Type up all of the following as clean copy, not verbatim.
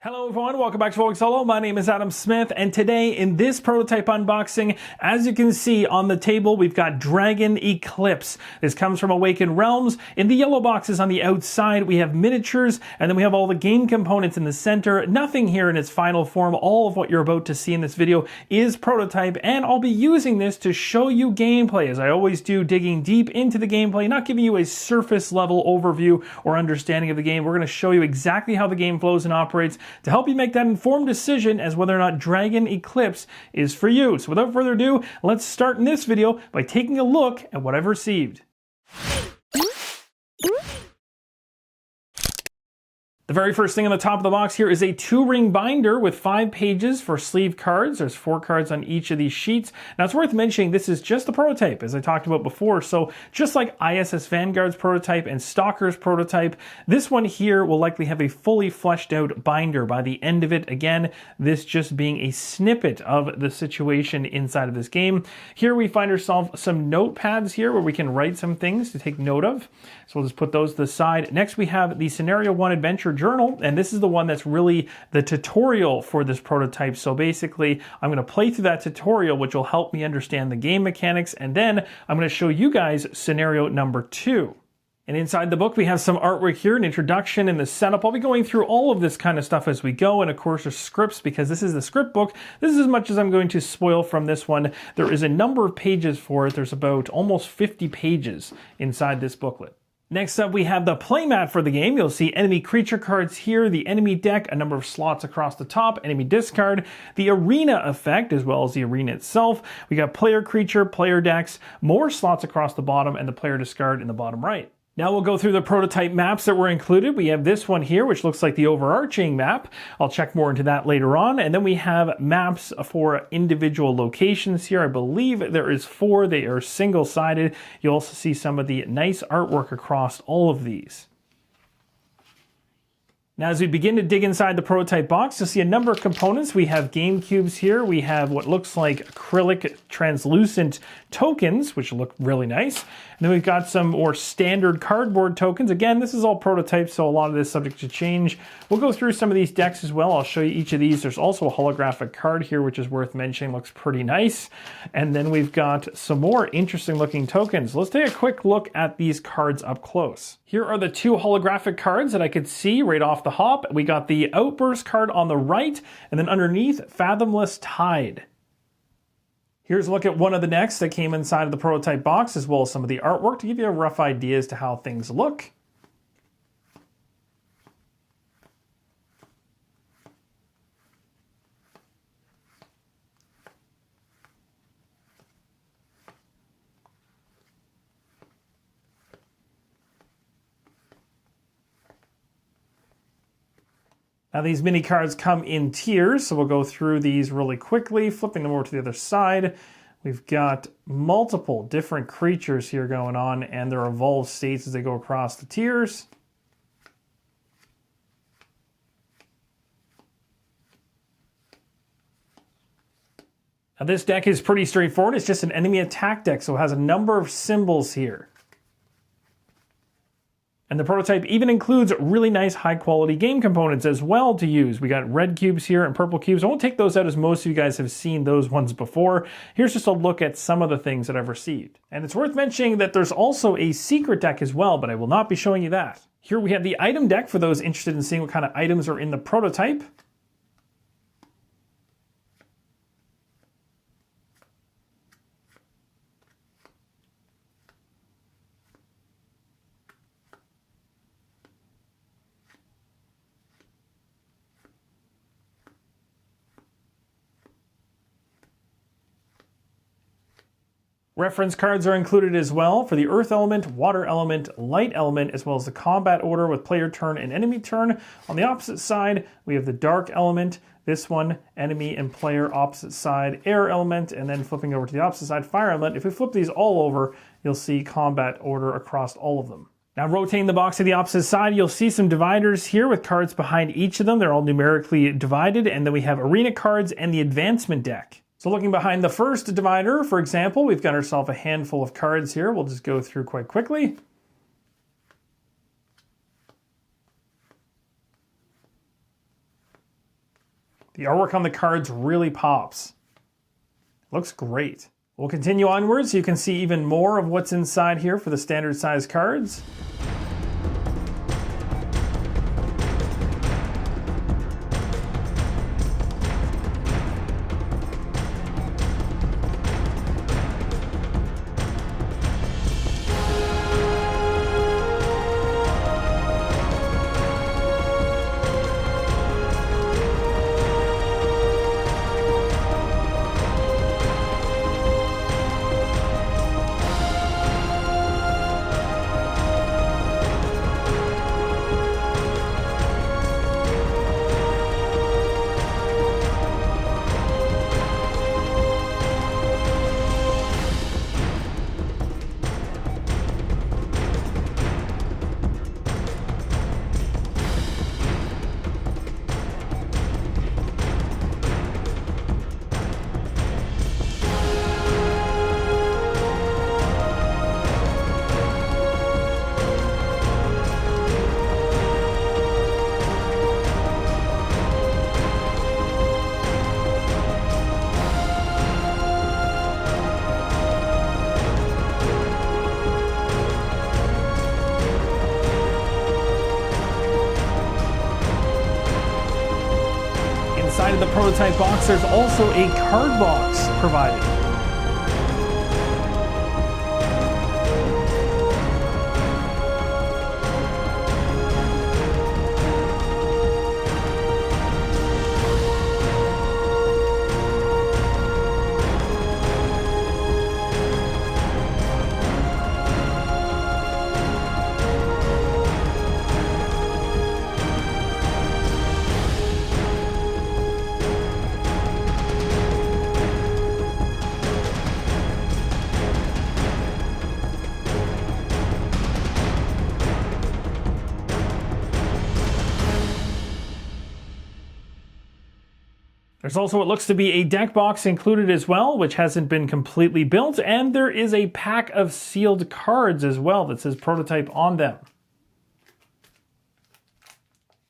Hello everyone, welcome back to Rolling Solo. My name is Adam Smith, and today in this prototype unboxing, as you can see on the table, we've got Dragon Eclipse. This comes from Awaken Realms. In the yellow boxes on the outside, we have miniatures, and then we have all the game components in the center. Nothing here in its final form. All of what you're about to see in this video is prototype, and I'll be using this to show you gameplay, as I always do, digging deep into the gameplay, not giving you a surface level overview or understanding of the game. We're going to show you exactly how the game flows and operates, to help you make that informed decision as whether or not Dragon Eclipse is for you. So without further ado, let's start in this video by taking a look at what I've received. The very first thing on the top of the box here is a 2-ring binder with 5 pages for sleeve cards. There's 4 cards on each of these sheets. Now it's worth mentioning this is just the prototype, as I talked about before. So just like ISS Vanguard's prototype and Stalker's prototype, this one here will likely have a fully fleshed out binder by the end of it. Again, this just being a snippet of the situation inside of this game. Here we find ourselves some notepads here where we can write some things to take note of. So we'll just put those to the side. Next we have the Scenario 1 Adventure Journal, and this is the one that's really the tutorial for this prototype. So basically, I'm going to play through that tutorial, which will help me understand the game mechanics, and then I'm going to show you guys scenario number 2. And inside the book, we have some artwork here, an introduction and the setup. I'll be going through all of this kind of stuff as we go, and of course there's scripts, because this is the script book. This is as much as I'm going to spoil from this one. There is a number of pages for it. There's about almost 50 pages inside this booklet. Next up, we have the playmat for the game. You'll see enemy creature cards here, the enemy deck, a number of slots across the top, enemy discard, the arena effect, as well as the arena itself. We got player creature, player decks, more slots across the bottom, and the player discard in the bottom right. Now we'll go through the prototype maps that were included. We have this one here, which looks like the overarching map. I'll check more into that later on. And then we have maps for individual locations here. I believe there is 4. They are single-sided. You'll also see some of the nice artwork across all of these. Now, as we begin to dig inside the prototype box, you'll see a number of components. We have game cubes here. We have what looks like acrylic translucent tokens, which look really nice. And then we've got some more standard cardboard tokens. Again, this is all prototype, so a lot of this is subject to change. We'll go through some of these decks as well. I'll show you each of these. There's also a holographic card here, which is worth mentioning. Looks pretty nice. And then we've got some more interesting looking tokens. Let's take a quick look at these cards up close. Here are the 2 holographic cards that I could see right off the hop. We got the Outburst card on the right, and then underneath, Fathomless Tide. Here's a look at one of the decks that came inside of the prototype box, as well as some of the artwork to give you a rough idea as to how things look. Now these mini cards come in tiers, so we'll go through these really quickly, flipping them over to the other side. We've got multiple different creatures here going on, and their evolved states as they go across the tiers. Now this deck is pretty straightforward. It's just an enemy attack deck, so it has a number of symbols here. And the prototype even includes really nice high quality game components as well to use. We got red cubes here and purple cubes. I won't take those out as most of you guys have seen those ones before. Here's just a look at some of the things that I've received. And it's worth mentioning that there's also a secret deck as well, but I will not be showing you that. Here we have the item deck for those interested in seeing what kind of items are in the prototype. Reference cards are included as well for the Earth Element, Water Element, Light Element, as well as the combat order with player turn and enemy turn. On the opposite side, we have the Dark Element, this one, enemy and player opposite side, Air Element, and then flipping over to the opposite side, Fire Element. If we flip these all over, you'll see combat order across all of them. Now rotating the box to the opposite side, you'll see some dividers here with cards behind each of them. They're all numerically divided, and then we have arena cards and the advancement deck. So looking behind the first divider, for example, we've got ourselves a handful of cards here. We'll just go through quite quickly. The artwork on the cards really pops. Looks great. We'll continue onwards so you can see even more of what's inside here for the standard size cards. Inside of the prototype box, there's also a card box provided. There's also what looks to be a deck box included as well, which hasn't been completely built, and there is a pack of sealed cards as well that says prototype on them.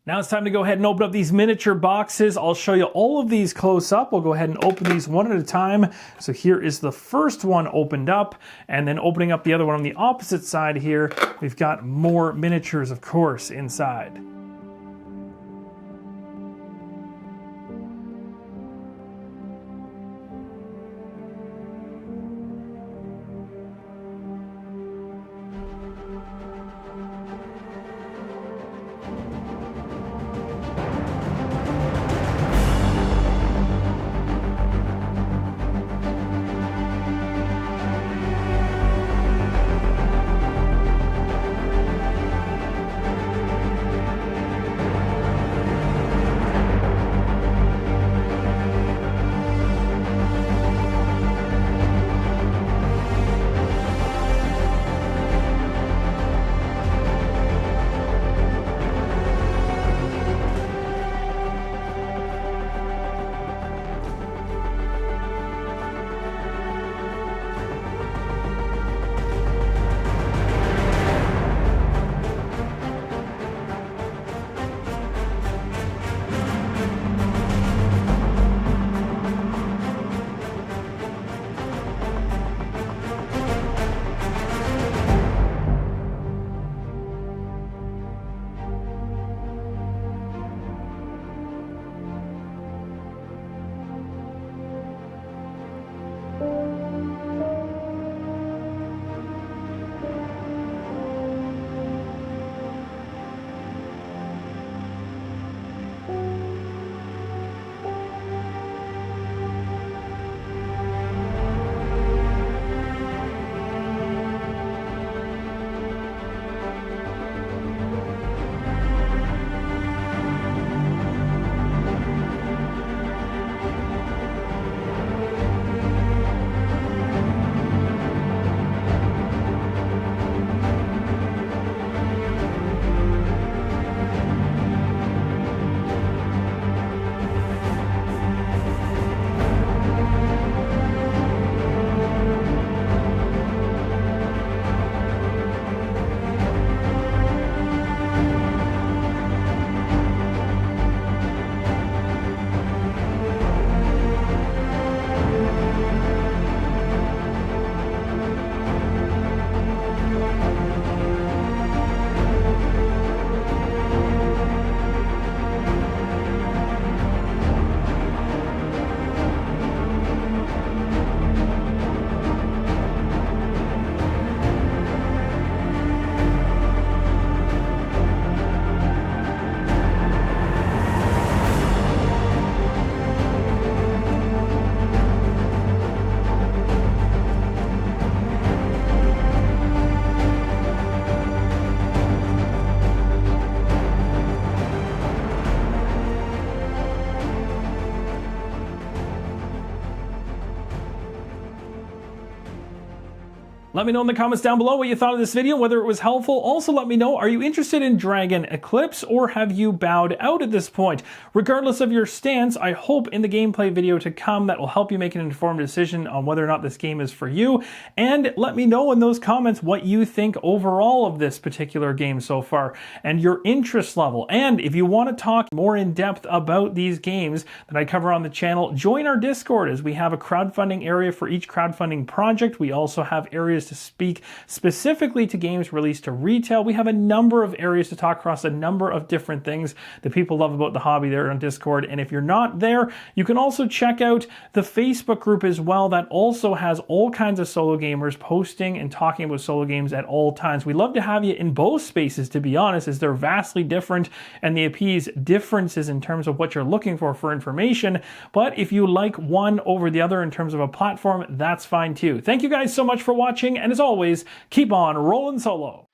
Now it's time to go ahead and open up these miniature boxes. I'll show you all of these close up. We'll go ahead and open these one at a time. So here is the first one opened up, and then opening up the other one on the opposite side here, we've got more miniatures, of course, inside. Let me know in the comments down below what you thought of this video, whether it was helpful. Also, let me know, are you interested in Dragon Eclipse or have you bowed out at this point? Regardless of your stance, I hope in the gameplay video to come that will help you make an informed decision on whether or not this game is for you. And let me know in those comments what you think overall of this particular game so far and your interest level. And if you want to talk more in depth about these games that I cover on the channel, join our Discord, as we have a crowdfunding area for each crowdfunding project. We also have areas to speak specifically to games released to retail. We have a number of areas to talk across a number of different things that people love about the hobby there on Discord. And if you're not there, you can also check out the Facebook group as well, that also has all kinds of solo gamers posting and talking about solo games at all times. We love to have you in both spaces, to be honest, as they're vastly different and they appease differences in terms of what you're looking for information. But if you like one over the other in terms of a platform, that's fine too. Thank you guys so much for watching, and as always, keep on rolling solo.